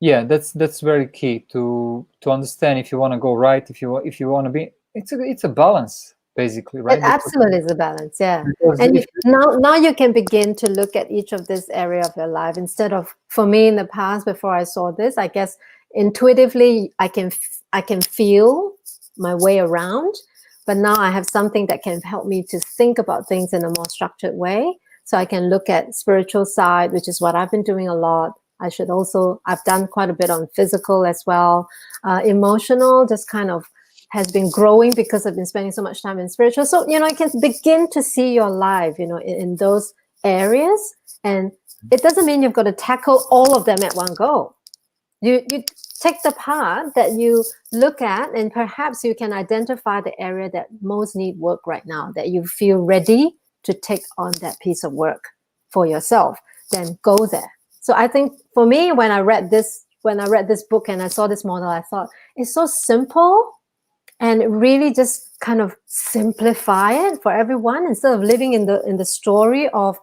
Yeah, that's very key to understand if you want to go right, if you want to be. It's a balance. Basically, right? It absolutely is a balance, yeah. And now you can begin to look at each of this area of your life instead of, for me in the past, before I saw this, I guess intuitively I can feel my way around, but now I have something that can help me to think about things in a more structured way. So I can look at spiritual side, which is what I've been doing a lot. I've done quite a bit on physical as well. Emotional, just kind of has been growing because I've been spending so much time in spiritual. So, I can begin to see your life, in those areas. And it doesn't mean you've got to tackle all of them at one go. You take the part that you look at, and perhaps you can identify the area that most need work right now, that you feel ready to take on that piece of work for yourself. Then go there. So I think for me, when I read this book and I saw this model, I thought it's so simple. And really just kind of simplify it for everyone instead of living in the story of,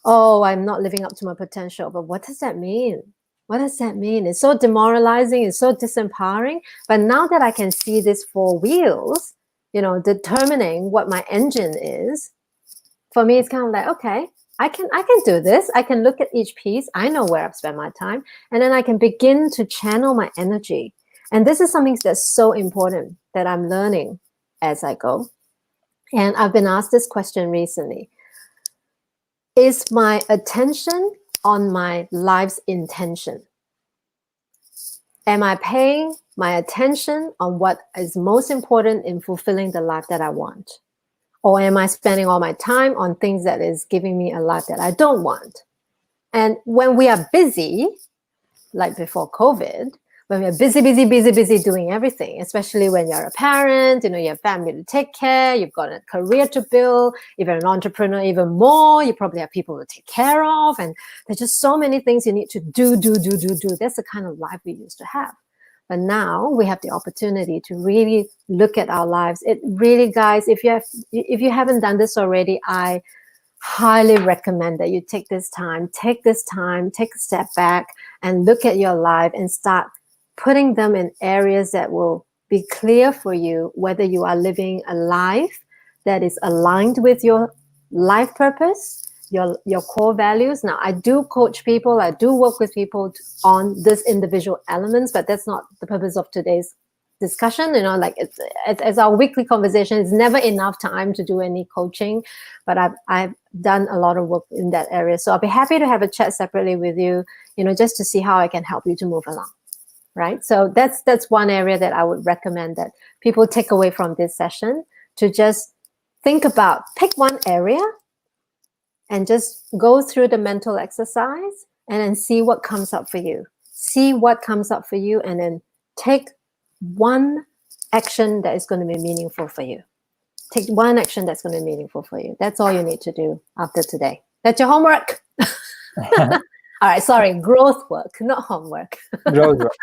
oh, I'm not living up to my potential. But what does that mean? What does that mean? It's so demoralizing. It's so disempowering. But now that I can see these 4 wheels, determining what my engine is, for me, it's kind of like, okay, I can do this. I can look at each piece. I know where I've spent my time. And then I can begin to channel my energy. And this is something that's so important that I'm learning as I go. And I've been asked this question recently. Is my attention on my life's intention? Am I paying my attention on what is most important in fulfilling the life that I want? Or am I spending all my time on things that is giving me a life that I don't want? And when we are busy, like before COVID, when we're busy doing everything, especially when you're a parent, you have family to take care, you've got a career to build, if you're an entrepreneur, even more, you probably have people to take care of, and there's just so many things you need to do. That's the kind of life we used to have. But now we have the opportunity to really look at our lives. It really, guys, if you haven't done this already, I highly recommend that you take this time, take a step back and look at your life and start putting them in areas that will be clear for you, whether you are living a life that is aligned with your life purpose, your core values. Now, I do coach people, I do work with people on this individual elements, but that's not the purpose of today's discussion. It's our weekly conversation. It's never enough time to do any coaching, but done a lot of work in that area. So I'll be happy to have a chat separately with you, just to see how I can help you to move along. Right. So that's one area that I would recommend that people take away from this session, to just think about, pick one area and just go through the mental exercise and then see what comes up for you. See what comes up for you, and then take one action that is going to be meaningful for you. Take one action that's going to be meaningful for you. That's all you need to do after today. That's your homework. All right, sorry, growth work, not homework. Growth work.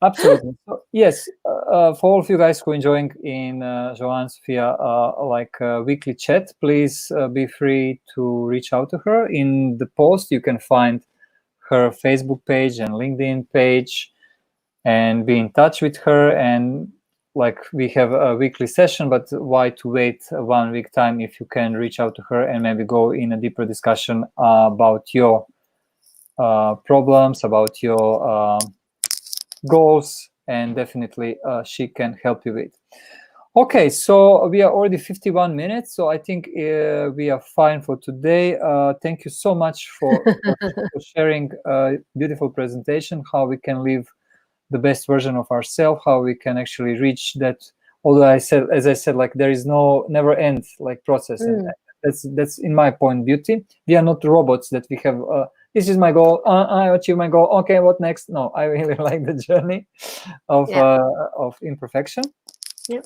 Absolutely. So, yes, for all of you guys who are enjoying in Joanne Sofia weekly chat, please be free to reach out to her. In the post, you can find her Facebook page and LinkedIn page, and be in touch with her. And like, we have a weekly session, but why to wait 1 week time if you can reach out to her and maybe go in a deeper discussion about your problems, about your goals, and definitely she can help you with. Okay, so we are already 51 minutes, so I think we are fine for today. Thank you so much for sharing a beautiful presentation, how we can live the best version of ourselves, how we can actually reach that. Although as I said, like, there is no never end like process, and that's in my point beauty. We are not robots that we have. This is my goal. I achieve my goal. Okay, what next? No, I really like the journey of imperfection. Yep.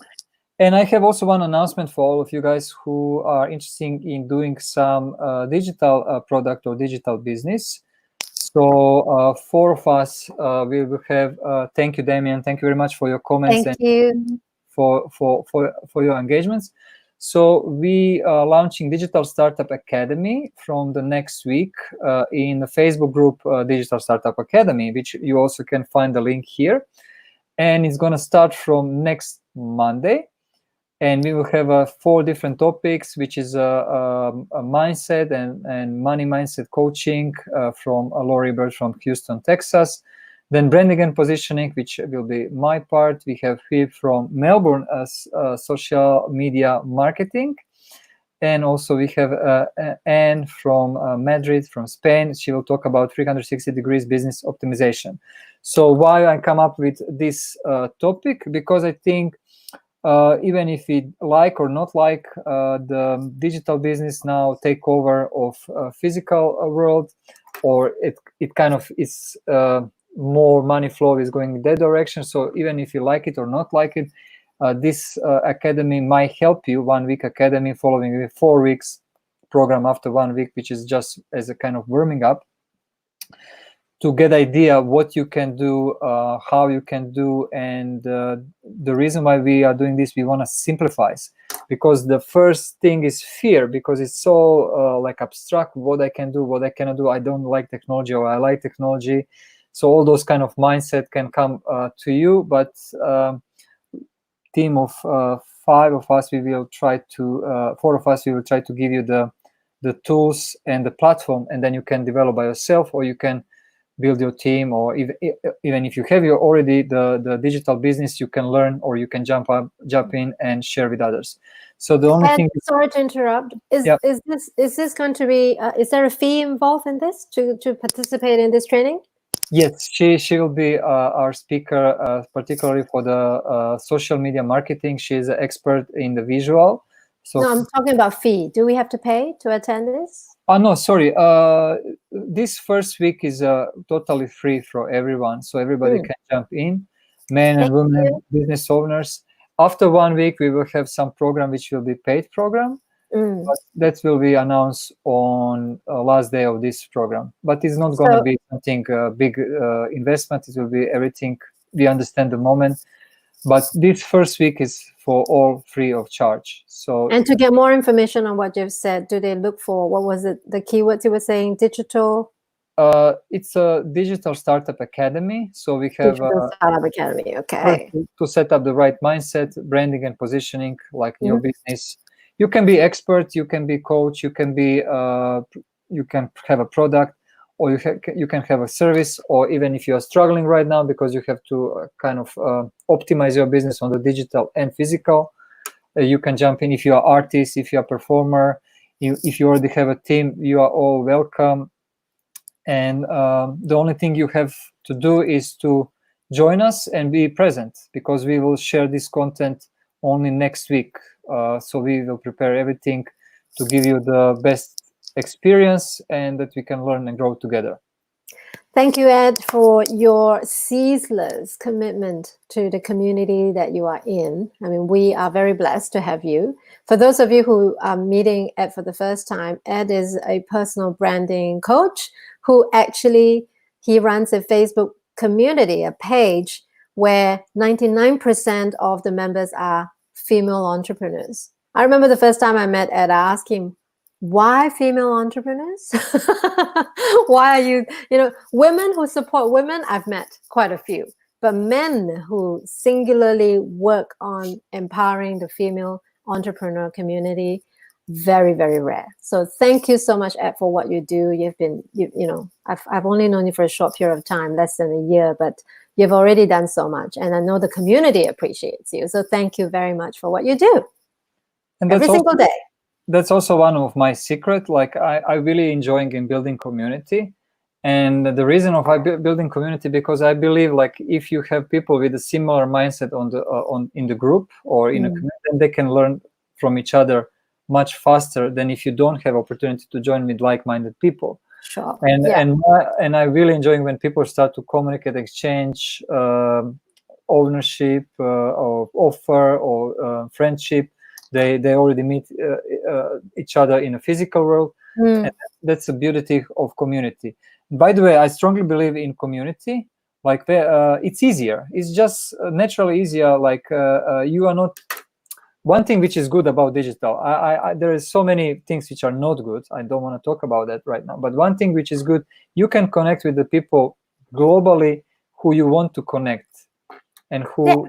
And I have also one announcement for all of you guys who are interested in doing some digital product or digital business. So 4 of us we will have. Thank you, Damien. Thank you very much for your comments. Thank you for your engagements. So we are launching Digital Startup Academy from the next week in the Facebook group Digital Startup Academy, which you also can find the link here. And it's going to start from next Monday. And we will have 4 different topics, which is a mindset and money mindset coaching from Lori Bird from Houston, Texas. Then branding and positioning, which will be my part. We have Phoebe from Melbourne as social media marketing. And also we have Anne from Madrid, from Spain. She will talk about 360 degrees business optimization. So why I come up with this topic? Because I think even if we like or not like the digital business now take over of physical world, or it kind of is more money flow is going in that direction. So even if you like it or not like it, this academy might help you. 1 week academy following with 4 weeks program after 1 week, which is just as a kind of warming up to get idea what you can do, how you can do. And the reason why we are doing this, we want to simplify, because the first thing is fear, because it's so like abstract, what I can do, what I cannot do. I don't like technology, or I like technology. So all those kind of mindset can come to you, but team of 5 of us, we will try to 4 of us, we will try to give you the tools and the platform, and then you can develop by yourself, or you can build your team, or even if you have already the digital business, you can learn, or you can jump in and share with others. So the only thing. Sorry to interrupt. Is this going to be? Is there a fee involved in this to participate in this training? Yes, she will be our speaker, particularly for the social media marketing. She is an expert in the visual. So no, I'm talking about fee. Do we have to pay to attend this? Oh no, sorry. This first week is totally free for everyone, so everybody can jump in, men and women, business owners. After 1 week, we will have some program which will be paid program. But that will be announced on last day of this program. But it's not going to be something big investment. It will be everything. We understand the moment. But this first week is for all free of charge. So, and to get more information on what you've said, do they look for, what was it, the keywords you were saying, digital? It's a Digital Startup Academy. So we have Digital Startup Academy, okay. To set up the right mindset, branding and positioning, like your business. You can be expert, you can be coach, you can be you can have a product, or you can have a service, or even if you are struggling right now because you have to kind of optimize your business on the digital and physical, you can jump in. If you are artist, if you are performer, If you already have a team, you are all welcome. And the only thing you have to do is to join us and be present, because we will share this content only next week. So we will prepare everything to give you the best experience and that we can learn and grow together. Thank you, Ed, for your ceaseless commitment to the community that you are in. I mean, we are very blessed to have you. For those of you who are meeting Ed for the first time, Ed is a personal branding coach who actually, he runs a Facebook community, a page where 99% of the members are female entrepreneurs. I remember the first time I met Ed, I asked him, why female entrepreneurs? Why are you, women who support women, I've met quite a few, but men who singularly work on empowering the female entrepreneur community, very, very rare. So thank you so much, Ed, for what you do. You've been, I've only known you for a short period of time, less than a year, but you've already done so much. And I know the community appreciates you. So thank you very much for what you do every single day. That's also one of my secret. Like I really enjoying in building community, and the reason of building community, because I believe like if you have people with a similar mindset in the group or in a community, then they can learn from each other much faster than if you don't have opportunity to join with like-minded people. Sure. And I really enjoying when people start to communicate, exchange ownership or offer or friendship. They already meet each other in a physical world. And that's the beauty of community. By the way, I strongly believe in community. Like it's easier. It's just naturally easier. Like you are not. One thing which is good about digital, there is so many things which are not good. I don't want to talk about that right now. But one thing which is good, you can connect with the people globally who you want to connect, and who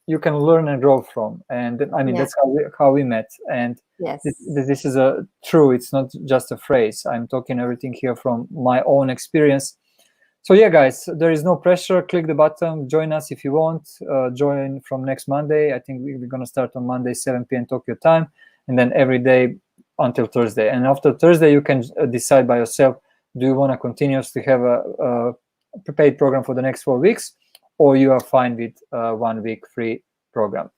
you can learn and grow from. And I mean, that's how we met. And this is a true, it's not just a phrase. I'm talking everything here from my own experience. So yeah, guys, there is no pressure. Click the button, join us if you want. Join from next Monday. I think we're going to start on Monday, 7 p.m. Tokyo time, and then every day until Thursday. And after Thursday, you can decide by yourself, do you want to continuously have a prepaid program for the next 4 weeks, or you are fine with 1 week free program.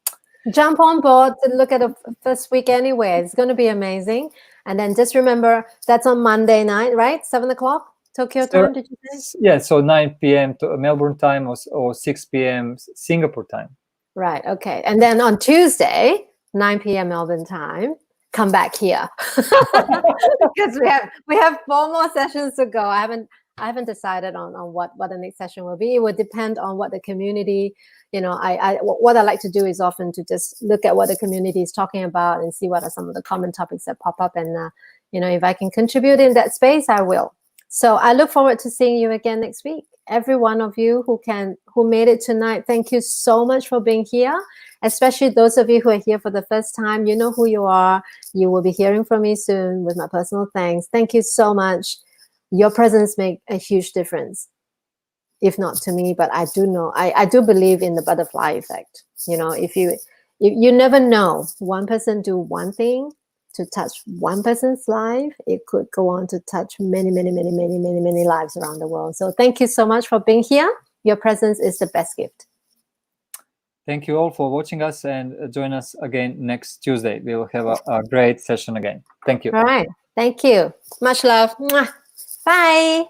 Jump on board to look at the first week anyway. It's going to be amazing. And then just remember, that's on Monday night, right? 7 o'clock Tokyo time, did you say? Yeah, so 9 p.m. to Melbourne time or 6 p.m. Singapore time. Right, okay. And then on Tuesday, 9 p.m. Melbourne time, come back here. Because we have 4 more sessions to go. I haven't decided on what the next session will be. It will depend on what the community, what I like to do is often to just look at what the community is talking about and see what are some of the common topics that pop up. And, if I can contribute in that space, I will. So I look forward to seeing you again next week. Every one of you who made it tonight, thank you so much for being here. Especially those of you who are here for the first time, you know who you are. You will be hearing from me soon with my personal thanks. Thank you so much. Your presence makes a huge difference, if not to me, but I do know, I do believe in the butterfly effect. If you never know, one person do one thing to touch one person's life, it could go on to touch many, many, many, many, many, many lives around the world. So thank you so much for being here. Your presence is the best gift. Thank you all for watching us, and join us again next Tuesday. We will have a great session again. Thank you. All right. Thank you. Much love. Mwah. Bye.